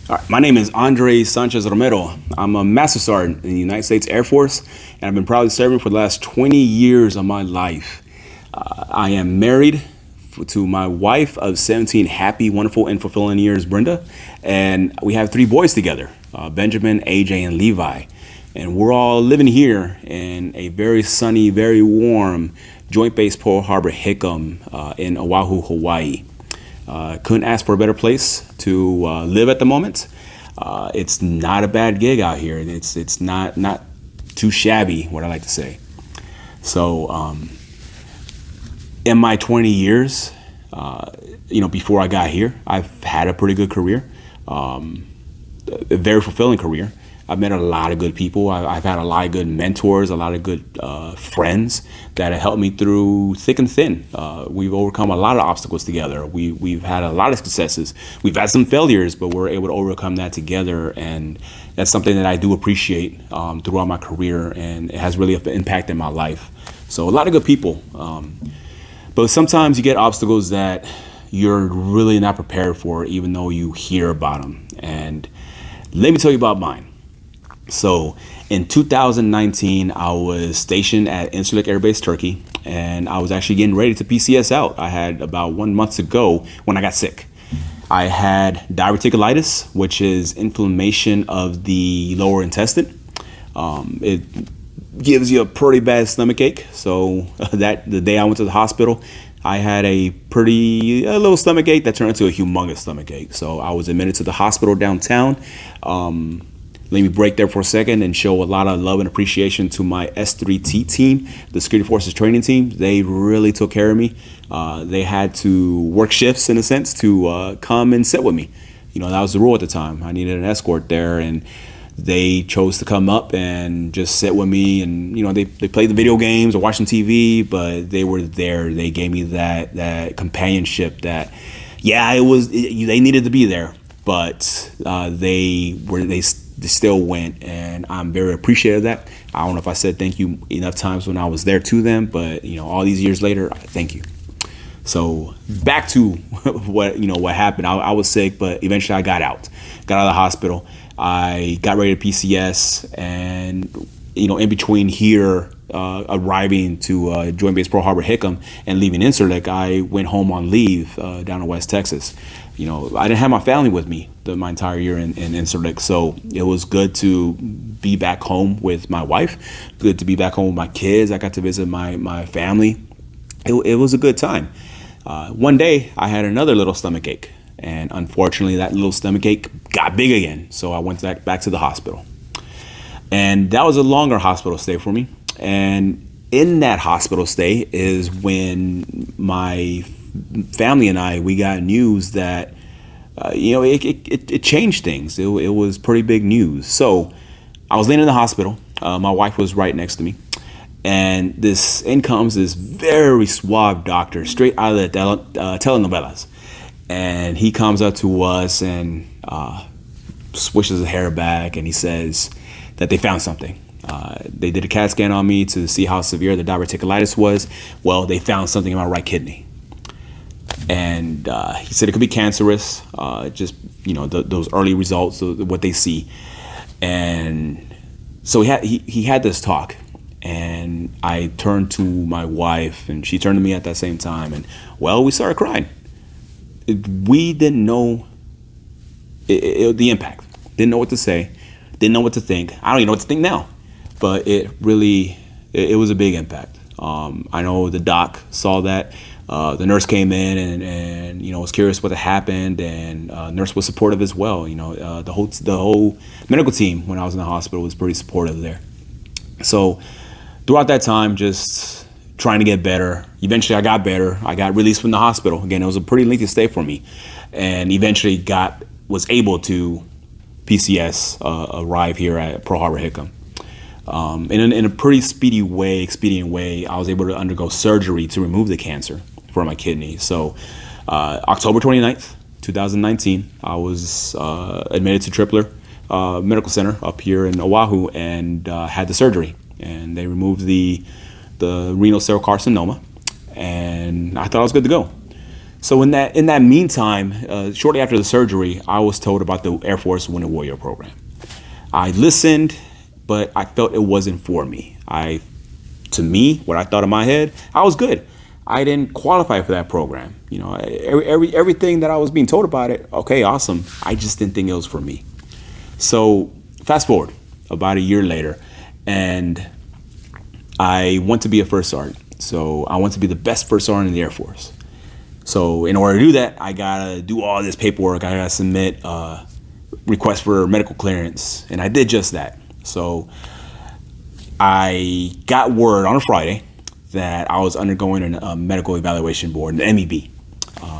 All right, my name is Sanchez-Romero. I'm a Master Sergeant in the United States Air Force, and I've been proudly serving for the last 20 years of my life. I am married to my wife of 17 happy, wonderful, and fulfilling years, Brenda, and we have 3 boys together, Benjamin, AJ, and Levi. And we're all living here in a very sunny, very warm Joint Base Pearl Harbor Hickam in Oahu, Hawaii. Couldn't ask for a better place to live at the moment. It's not a bad gig out here. It's not too shabby, what I like to say. So in my 20 years, before I got here, I've had a pretty good career, a very fulfilling career. I've met a lot of good people. I've had a lot of good mentors, a lot of good friends that have helped me through thick and thin. We've overcome a lot of obstacles together. We've had a lot of successes. We've had some failures, but we're able to overcome that together. And that's something that I do appreciate throughout my career, and it has really impacted my life. So a lot of good people. But sometimes you get obstacles that you're really not prepared for, even though you hear about them. And let me tell you about mine. So in 2019, I was stationed at Incirlik Air Base, Turkey, and I was actually getting ready to PCS out. I had about 1 month to go when I got sick. I had diverticulitis, which is inflammation of the lower intestine. It gives you a pretty bad stomach ache. So the day I went to the hospital, I had a little stomach ache that turned into a humongous stomach ache. So I was admitted to the hospital downtown. Let me break there for a second and show a lot of love and appreciation to my S3T team, the Security Forces training team. They really took care of me. They had to work shifts, in a sense, to come and sit with me. That was the rule at the time. I needed an escort there, and they chose to come up and just sit with me. And, they played the video games or watched some TV, but they were there. They gave me that companionship that, they needed to be there, but they still went, and I'm very appreciative of that. I don't know if I said thank you enough times when I was there to them, but all these years later, thank you. So back to what happened. I was sick, but eventually I got out of the hospital. I got ready to PCS, and in between here arriving to Joint Base Pearl Harbor Hickam and leaving Incirlik, I went home on leave down in West Texas. I didn't have my family with me my entire year in Incirlik, so it was good to be back home with my wife, good to be back home with my kids. I got to visit my family. It was a good time. One day, I had another little stomach ache, and unfortunately, that little stomach ache got big again, so I went back to the hospital. And that was a longer hospital stay for me. And in that hospital stay is when my family and we got news that, it changed things. It was pretty big news. So I was laying in the hospital. My wife was right next to me. And in comes this very suave doctor, straight out of the telenovelas. And he comes up to us and swishes his hair back, and he says that they found something. They did a CAT scan on me to see how severe the diverticulitis was. Well, they found something in my right kidney. And he said it could be cancerous, those early results, what they see. And so he had this talk, and I turned to my wife, and she turned to me at that same time, and, we started crying. We didn't know the impact. Didn't know what to say. Didn't know what to think. I don't even know what to think now. But it was a big impact. I know the doc saw that. The nurse came in and was curious what had happened, and nurse was supportive as well. The whole medical team when I was in the hospital was pretty supportive there. So throughout that time, just trying to get better. Eventually, I got better. I got released from the hospital. Again, it was a pretty lengthy stay for me, and eventually was able to PCS arrive here at Pearl Harbor Hickam. In a pretty expedient way, I was able to undergo surgery to remove the cancer from my kidney. So October 29th, 2019, I was admitted to Tripler Medical Center up here in Oahu and had the surgery. And they removed the renal cell carcinoma, and I thought I was good to go. So in that meantime, shortly after the surgery, I was told about the Air Force Wounded Warrior Program. I listened, but I felt it wasn't for me. To me, what I thought in my head, I was good. I didn't qualify for that program. Everything that I was being told about it, okay, awesome. I just didn't think it was for me. So fast forward about a year later, and I want to be a first sergeant. So I want to be the best first sergeant in the Air Force. So in order to do that, I gotta do all this paperwork. I gotta submit requests for medical clearance, and I did just that. So I got word on a Friday that I was undergoing a medical evaluation board, an MEB.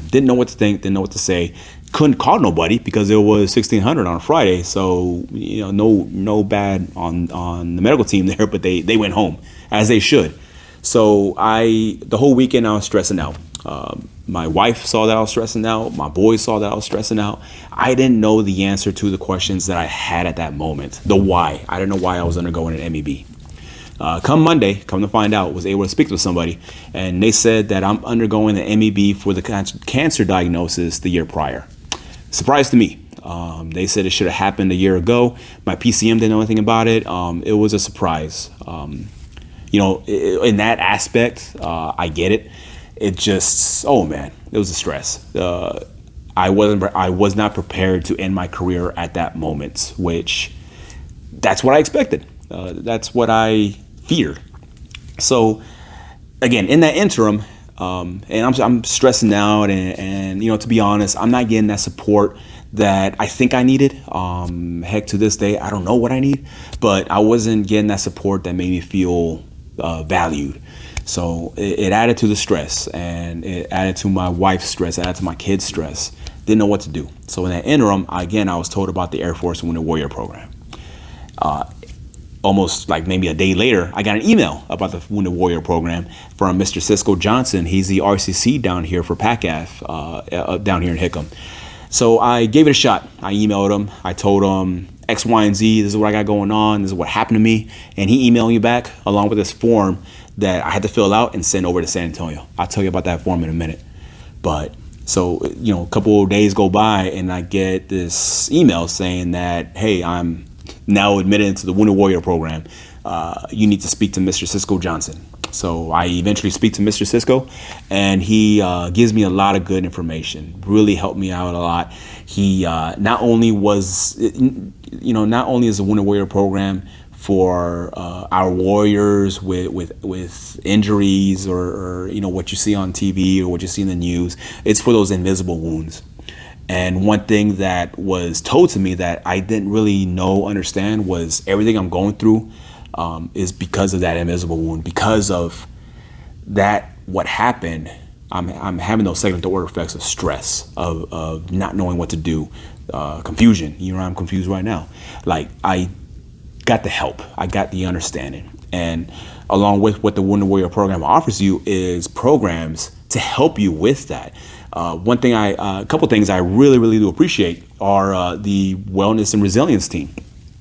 Didn't know what to think, didn't know what to say. Couldn't call nobody because it was 1600 on a Friday. So no bad on the medical team there, but they went home as they should. So the whole weekend I was stressing out. My wife saw that I was stressing out. My boys saw that I was stressing out. I didn't know the answer to the questions that I had at that moment. The why. I didn't know why I was undergoing an MEB. Come Monday, come to find out, was able to speak to somebody, and they said that I'm undergoing the MEB for the cancer diagnosis the year prior. Surprise to me. They said it should have happened a year ago. My PCM didn't know anything about it. It was a surprise. In that aspect, I get it. It just, oh man, it was a stress. I was not prepared to end my career at that moment, which that's what I expected. That's what I feared. So again, in that interim, and I'm stressing out, and to be honest, I'm not getting that support that I think I needed. Heck, to this day, I don't know what I need, but I wasn't getting that support that made me feel valued. So it added to the stress, and it added to my wife's stress, added to my kids' stress. Didn't know what to do. So in that interim, I was told about the Air Force Wounded Warrior Program. Almost like maybe a day later, I got an email about the Wounded Warrior Program from Mr. Cisco Johnson. He's the RCC down here for PACAF down here in Hickam. So I gave it a shot. I emailed him. I told him X, Y, and Z. This is what I got going on. This is what happened to me. And he emailed me back along with this form that I had to fill out and send over to San Antonio. I'll tell you about that form in a minute. But so, a couple of days go by and I get this email saying that, hey, I'm now admitted into the Wounded Warrior Program. You need to speak to Mr. Cisco Johnson. So I eventually speak to Mr. Cisco, and he gives me a lot of good information, really helped me out a lot. He not only is the Wounded Warrior Program for our warriors with injuries or what you see on TV or what you see in the news. It's for those invisible wounds. And one thing that was told to me that I didn't really understand was everything I'm going through is because of that invisible wound. Because of that, what happened, I'm having those second order effects of stress, of not knowing what to do, confusion. I'm confused right now. Like, I got the help, I got the understanding, and along with what the Wounded Warrior Program offers you is programs to help you with that. A couple things I really, really do appreciate are the Wellness and Resilience team.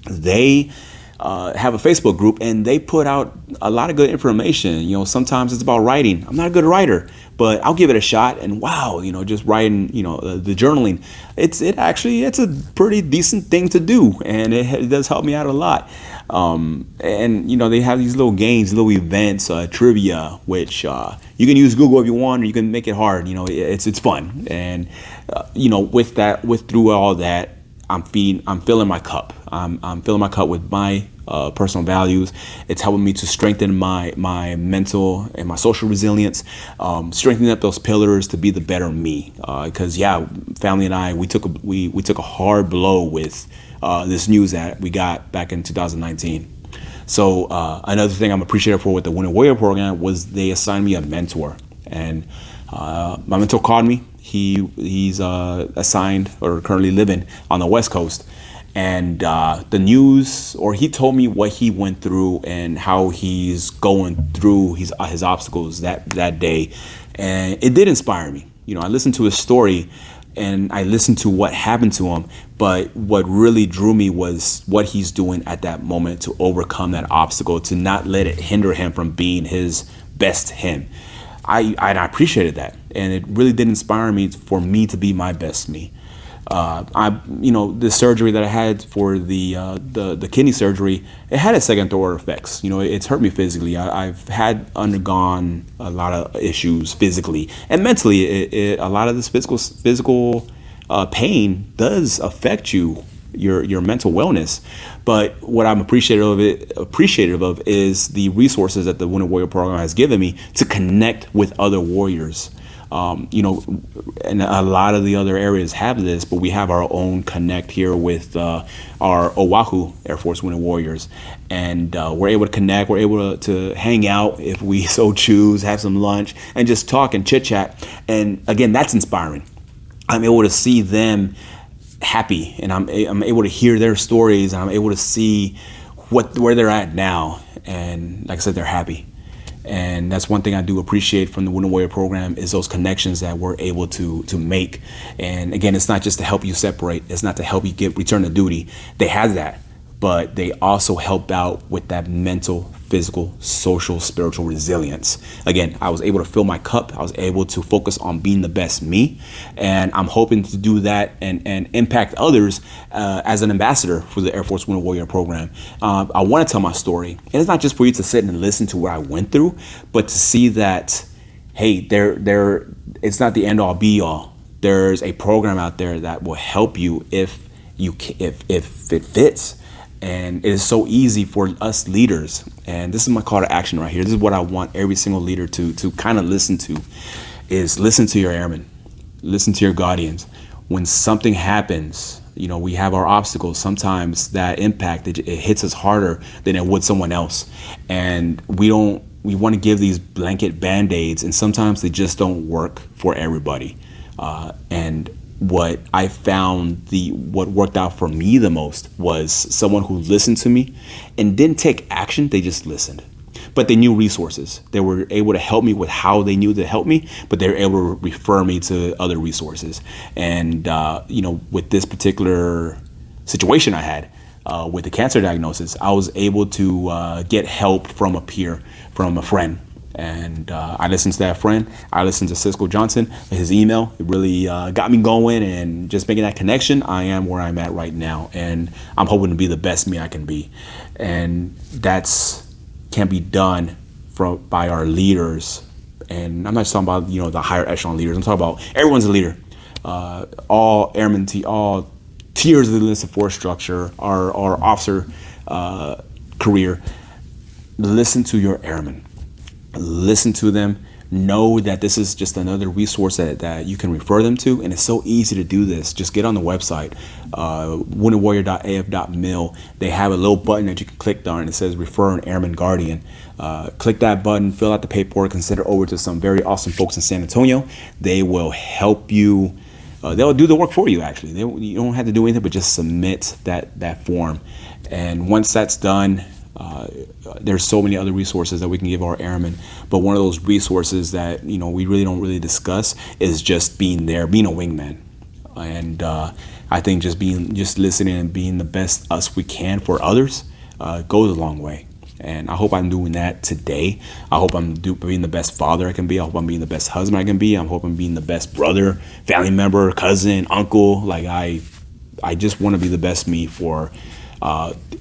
They have a Facebook group, and they put out a lot of good information. Sometimes it's about writing. I'm not a good writer, but I'll give it a shot. And wow, just writing, the journaling, it's a pretty decent thing to do, and it does help me out a lot. And they have these little games, little events, trivia, which you can use Google if you want, or you can make it hard. It's fun, and through all that, I'm filling my cup. I'm filling my cup with my personal values. It's helping me to strengthen my mental and my social resilience, strengthening up those pillars to be the better me. Because family and I, we took a hard blow with this news that we got back in 2019. So another thing I'm appreciative for with the Wounded Warrior Program was they assigned me a mentor, and my mentor called me. He's assigned or currently living on the West Coast, and the news, or he told me what he went through and how he's going through his obstacles that day, and it did inspire me. I listened to his story, and I listened to what happened to him, but what really drew me was what he's doing at that moment to overcome that obstacle, to not let it hinder him from being his best him. I appreciated that, and it really did inspire me for me to be my best me. The surgery that I had for the kidney surgery, it had a second order effects. It's hurt me physically. I've had undergone a lot of issues physically and mentally. A lot of this physical pain does affect your mental wellness. But what I'm appreciative of is the resources that the Wounded Warrior program has given me to connect with other warriors. And a lot of the other areas have this, but we have our own connect here with our Oahu Air Force Wounded Warriors, and we're able to connect. We're able to hang out if we so choose, have some lunch, and just talk and chit chat. And again, that's inspiring. I'm able to see them happy, and I'm able to hear their stories, and I'm able to see where they're at now. And like I said, they're happy. And that's one thing I do appreciate from the Wounded Warrior program is those connections that we're able to make. And again, it's not just to help you separate. It's not to help you return to duty. They have that, but they also help out with that mental, physical, social, spiritual resilience. Again, I was able to fill my cup. I was able to focus on being the best me. And I'm hoping to do that and impact others as an ambassador for the Air Force Wounded Warrior program. I want to tell my story. And it's not just for you to sit and listen to what I went through, but to see that, hey, it's not the end all be all. There's a program out there that will help you if it fits. And it is so easy for us leaders. And this is my call to action right here. This is what I want every single leader to kind of listen to, is listen to your airmen, listen to your guardians. When something happens, we have our obstacles. Sometimes that impact, it hits us harder than it would someone else. And we want to give these blanket band-aids, and sometimes they just don't work for everybody. And what I found, what worked out for me the most was someone who listened to me and didn't take action. They just listened, but they knew resources. They were able to help me with how they knew to help me, but they were able to refer me to other resources. And with this particular situation I had with the cancer diagnosis, I was able to get help from a peer, from a friend. And I listened to that friend. I listened to Cisco Johnson, his email. It really got me going, and just making that connection, I am where I'm at right now. And I'm hoping to be the best me I can be. And can be done by our leaders. And I'm not just talking about, the higher echelon leaders. I'm talking about everyone's a leader. All airmen, all tiers of the enlisted force structure, our officer career. Listen to your airmen. Listen to them. Know that this is just another resource that you can refer them to, and it's so easy to do this. Just get on the website, woundedwarrior.af.mil. They have a little button that you can click on, and it says refer an airman guardian. Click that button, fill out the paperwork, and send it over to some very awesome folks in San Antonio. They will help you. They'll do the work for you, actually. You don't have to do anything but just submit that form. And once that's done, there's so many other resources that we can give our airmen, but one of those resources that we really don't discuss is just being there, being a wingman. And I think just listening and being the best us we can for others goes a long way. And I hope I'm doing that today. I hope I'm being the best father I can be. I hope I'm being the best husband I can be. I hope I'm being the best brother, family member, cousin, uncle. Like I just want to be the best me for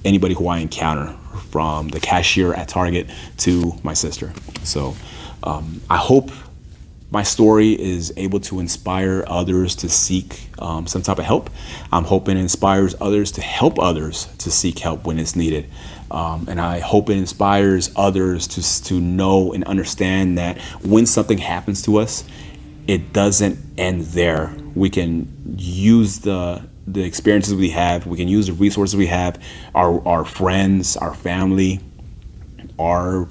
anybody who I encounter, from the cashier at Target to my sister. So I hope my story is able to inspire others to seek some type of help. I'm hoping it inspires others to help others to seek help when it's needed. And I hope it inspires others to know and understand that when something happens to us, it doesn't end there. We can use the experiences we have, we can use the resources we have, our friends, our family, our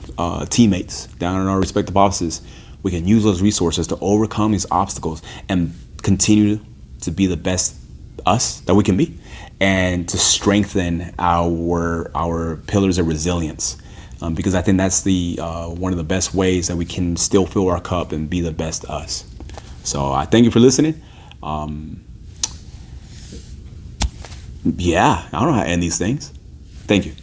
teammates down in our respective offices. We can use those resources to overcome these obstacles and continue to be the best us that we can be, and to strengthen our pillars of resilience. Because I think that's one of the best ways that we can still fill our cup and be the best us. So I thank you for listening. I don't know how to end these things. Thank you.